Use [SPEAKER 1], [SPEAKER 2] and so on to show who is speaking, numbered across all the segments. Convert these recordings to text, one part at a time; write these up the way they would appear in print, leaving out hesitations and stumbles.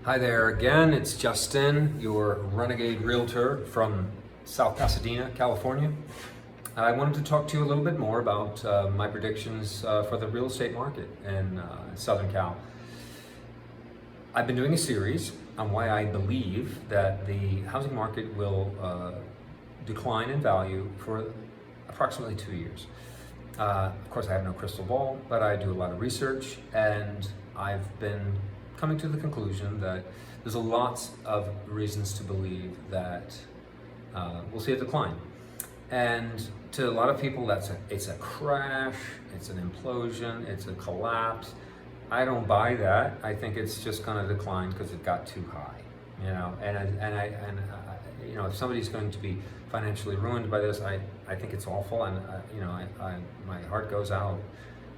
[SPEAKER 1] Hi there again, it's Justin, your renegade realtor from South Pasadena, California. I wanted to talk to you a little bit more about my predictions for the real estate market in Southern Cal. I've been doing a series on why I believe that the housing market will decline in value for approximately 2 years. Of course, I have no crystal ball, but I do a lot of research, and I've been coming to the conclusion that there's a lot of reasons to believe that we'll see a decline. And to a lot of people, it's a crash, it's an implosion, it's a collapse. I don't buy that. I think it's just going to decline because it got too high, you know, if somebody's going to be financially ruined by this, I think it's awful, and my heart goes out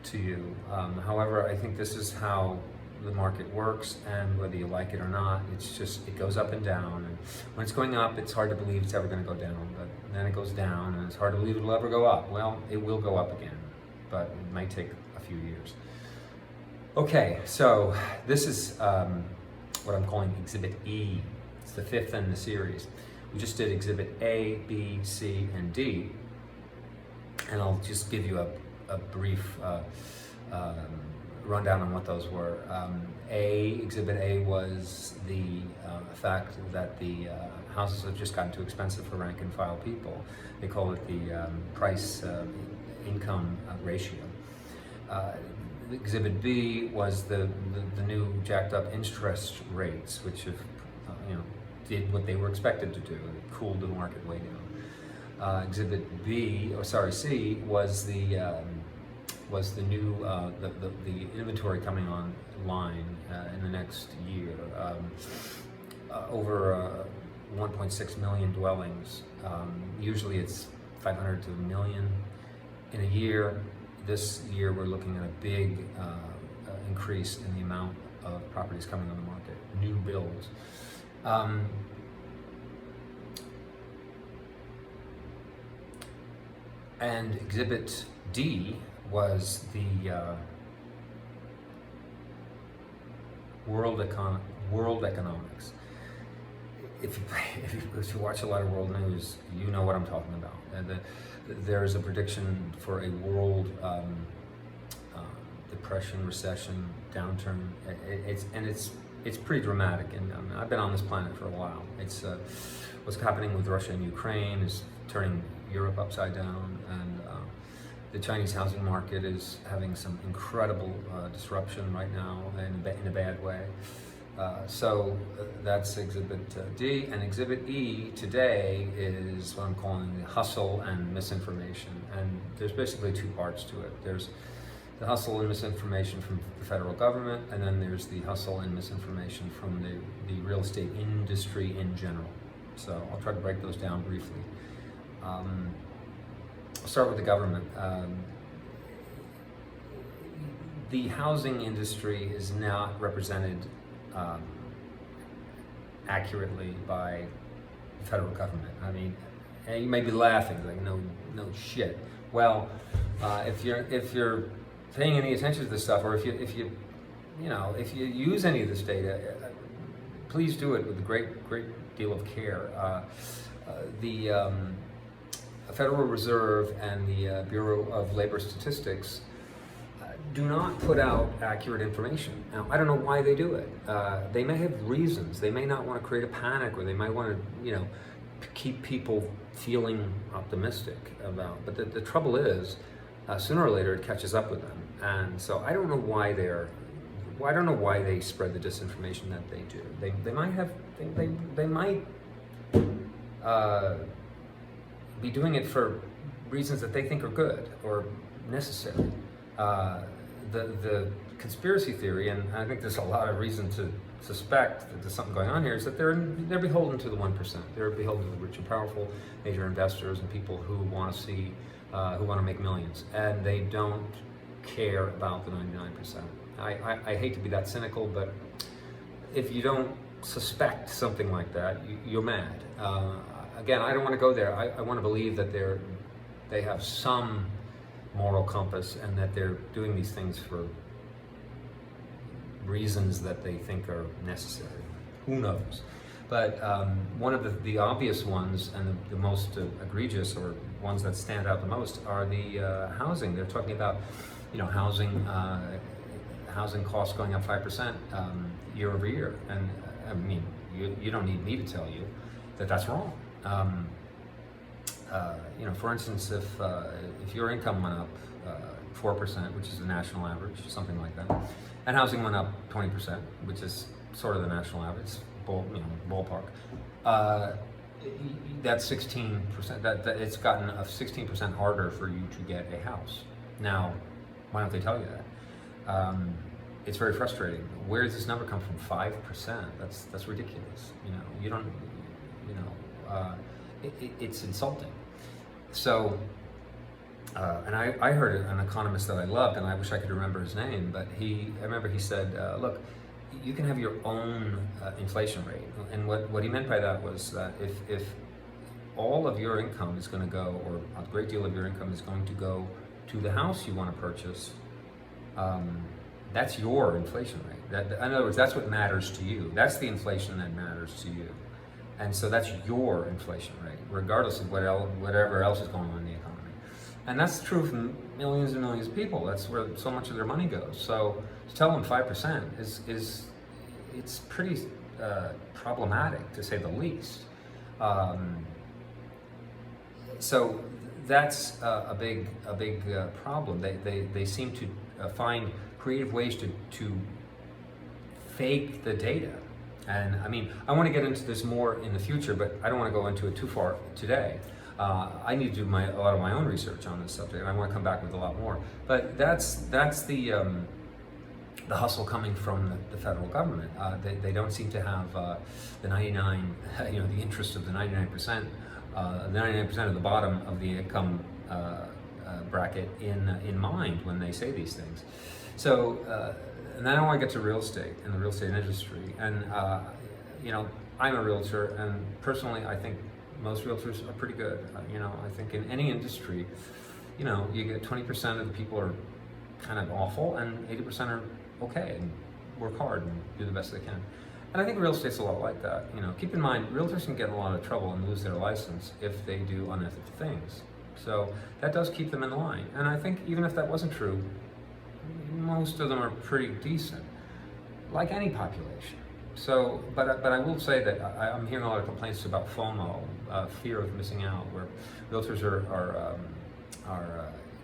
[SPEAKER 1] to you. However, I think this is how the market works, and whether you like it or not, it goes up and down. And when it's going up, it's hard to believe it's ever going to go down, but then it goes down, and it's hard to believe it'll ever go up. Well, it will go up again, but it might take a few years. Okay, so this is what I'm calling Exhibit E. It's the fifth in the series. We just did Exhibit A, B, C, and D, and I'll just give you a brief rundown on what those were. Exhibit A was the fact that the houses have just gotten too expensive for rank and file people. They call it the price income ratio. Exhibit B was the new jacked up interest rates, which have did what they were expected to do. It cooled the market way down. Exhibit C was the new the inventory coming online in the next year. Over 1.6 million dwellings. Usually it's 500 to a million in a year. This year we're looking at a big increase in the amount of properties coming on the market, new builds. And Exhibit D was the world economics. If you watch a lot of world news, you know what I'm talking about. And there's a prediction for a world depression, recession, downturn. It's pretty dramatic, and I've been on this planet for a while. It's what's happening with Russia and Ukraine is turning Europe upside down, and the Chinese housing market is having some incredible disruption right now in a bad way. So that's Exhibit D, and Exhibit E today is what I'm calling the hustle and misinformation. And there's basically two parts to it. There's the hustle and misinformation from the federal government, and then there's the hustle and misinformation from the real estate industry in general. So I'll try to break those down briefly. I'll start with the government. The housing industry is not represented accurately by the federal government. I mean, and you may be laughing, like, no shit. Well, if you're paying any attention to this stuff, or if you use any of this data, please do it with a great deal of care. The Federal Reserve and the Bureau of Labor Statistics do not put out accurate information. Now, I don't know why they do it. They may have reasons. They may not want to create a panic, or they might want to, keep people feeling optimistic about. But the trouble is, sooner or later, it catches up with them. And so I don't know why they spread the disinformation that they do. They might be doing it for reasons that they think are good or necessary. The conspiracy theory, and I think there's a lot of reason to suspect that there's something going on here, is that they're beholden to the 1%. They're beholden to the rich and powerful, major investors, and people who want to make millions, and they don't care about the 99%. I hate to be that cynical, but if you don't suspect something like that, you're mad. Again, I don't want to go there. I want to believe that they have some moral compass, and that they're doing these things for reasons that they think are necessary. Who knows? But one of the obvious ones and the most egregious, or ones that stand out the most, are the housing. They're talking about, housing costs going up 5% year over year, and I mean, you don't need me to tell you that that's wrong. For instance, if your income went up 4%, which is the national average, something like that, and housing went up 20%, which is sort of the national average, ballpark, that's 16%. That it's gotten 16% harder for you to get a house. Now, why don't they tell you that? It's very frustrating. Where does this number come from? 5%. That's ridiculous. You don't. It's insulting. So, and I heard an economist that I loved, and I wish I could remember his name, but I remember he said, look, you can have your own inflation rate. And what he meant by that was that if all of your income is going to go, or a great deal of your income is going to go to the house you want to purchase, that's your inflation rate. In other words, that's what matters to you. That's the inflation that matters to you. And so that's your inflation rate, regardless of whatever else is going on in the economy. And that's true for millions and millions of people. That's where so much of their money goes. So to tell them 5% it's pretty problematic, to say the least. So that's a big problem. They seem to find creative ways to fake the data. And I mean, I want to get into this more in the future, but I don't want to go into it too far today. I need to do a lot of my own research on this subject, and I want to come back with a lot more. But that's the hustle coming from the federal government. They don't seem to have the 99, the interest of the 99%, the 99% of the bottom of the income bracket in mind when they say these things. So. And then I want to get to real estate and the real estate industry. And, I'm a realtor, and personally, I think most realtors are pretty good. I think in any industry, you get 20% of the people are kind of awful, and 80% are okay and work hard and do the best they can. And I think real estate's a lot like that. Keep in mind, realtors can get in a lot of trouble and lose their license if they do unethical things. So that does keep them in line. And I think even if that wasn't true, most of them are pretty decent, like any population. So, but I will say that I'm hearing a lot of complaints about FOMO, fear of missing out, where realtors are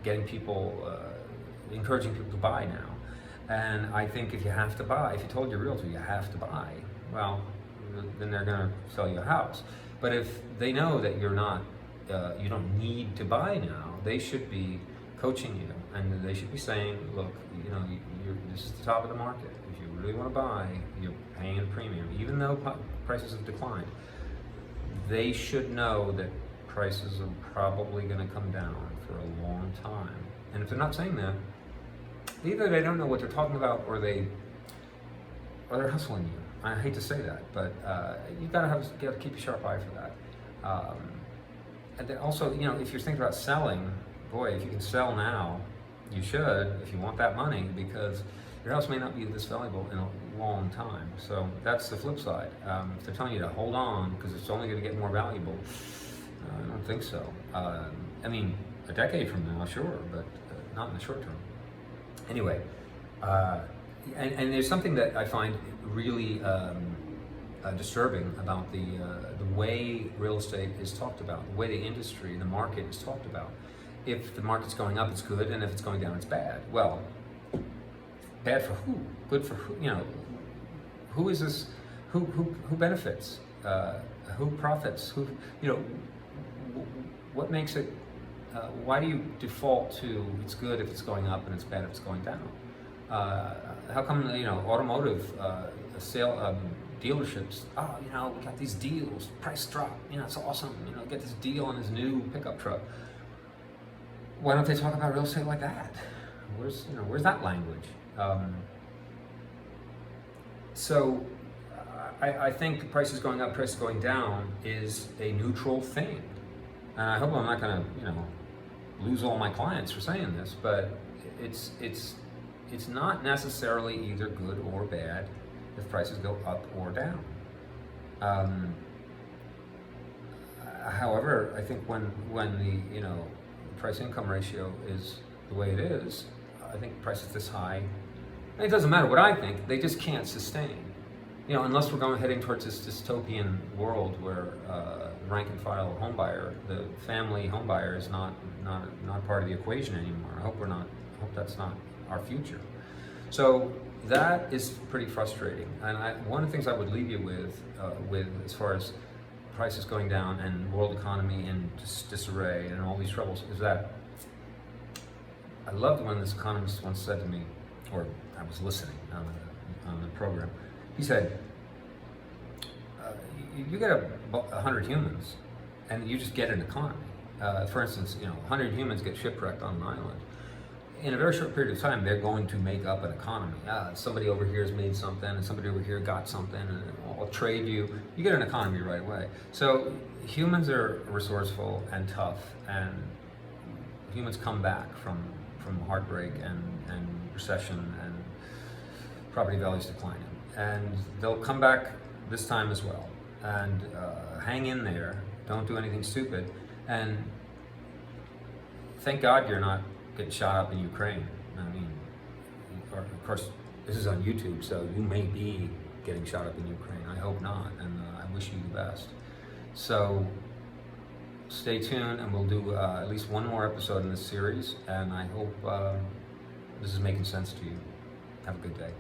[SPEAKER 1] getting people, encouraging people to buy now. And I think if you have to buy, if you told your realtor you have to buy, well, then they're going to sell you a house. But if they know that you're not, you don't need to buy now, they should be coaching you, and they should be saying, look, this is the top of the market. If you really want to buy, you're paying a premium, even though prices have declined. They should know that prices are probably going to come down for a long time. And if they're not saying that, either they don't know what they're talking about, or they're hustling you. I hate to say that, but you've got to keep a sharp eye for that. And then also, if you're thinking about selling, boy, if you can sell now, you should, if you want that money, because your house may not be this valuable in a long time. So that's the flip side. If they're telling you to hold on because it's only going to get more valuable, I don't think so. I mean, a decade from now, sure, but not in the short term. Anyway, and there's something that I find really disturbing about the way real estate is talked about, the way the industry, the market is talked about. If the market's going up, it's good, and if it's going down, it's bad. Well, bad for who? Good for who? Who is this? Who benefits? Who profits? What makes it? Why do you default to it's good if it's going up and it's bad if it's going down? How come automotive sale dealerships? Oh, we got these deals, price drop. It's awesome. Get this deal on this new pickup truck. Why don't they talk about real estate like that? Where's that language? So I think prices going up, prices going down is a neutral thing. And I hope I'm not going to lose all my clients for saying this, but it's not necessarily either good or bad if prices go up or down. However, I think when the price income ratio is the way it is, I think prices this high, and it doesn't matter what I think, they just can't sustain. Unless we're heading towards this dystopian world where rank and file home buyer, the family home buyer, is not part of the equation anymore. I hope that's not our future. So that is pretty frustrating. And one of the things I would leave you with as far as prices going down and world economy in disarray and all these troubles is that I loved when this economist once said to me, or I was listening on the program. He said, you get 100 humans and you just get an economy. For instance, 100 humans get shipwrecked on an island. In a very short period of time, they're going to make up an economy. Somebody over here has made something, and somebody over here got something, and I'll trade you. You get an economy right away. So humans are resourceful and tough, and humans come back from heartbreak and recession and property values declining. And they'll come back this time as well. And hang in there. Don't do anything stupid. And thank God you're not getting shot up in Ukraine. I mean, of course, this is on YouTube, so you may be getting shot up in Ukraine. I hope not, and I wish you the best. So stay tuned, and we'll do at least one more episode in this series, and I hope this is making sense to you. Have a good day.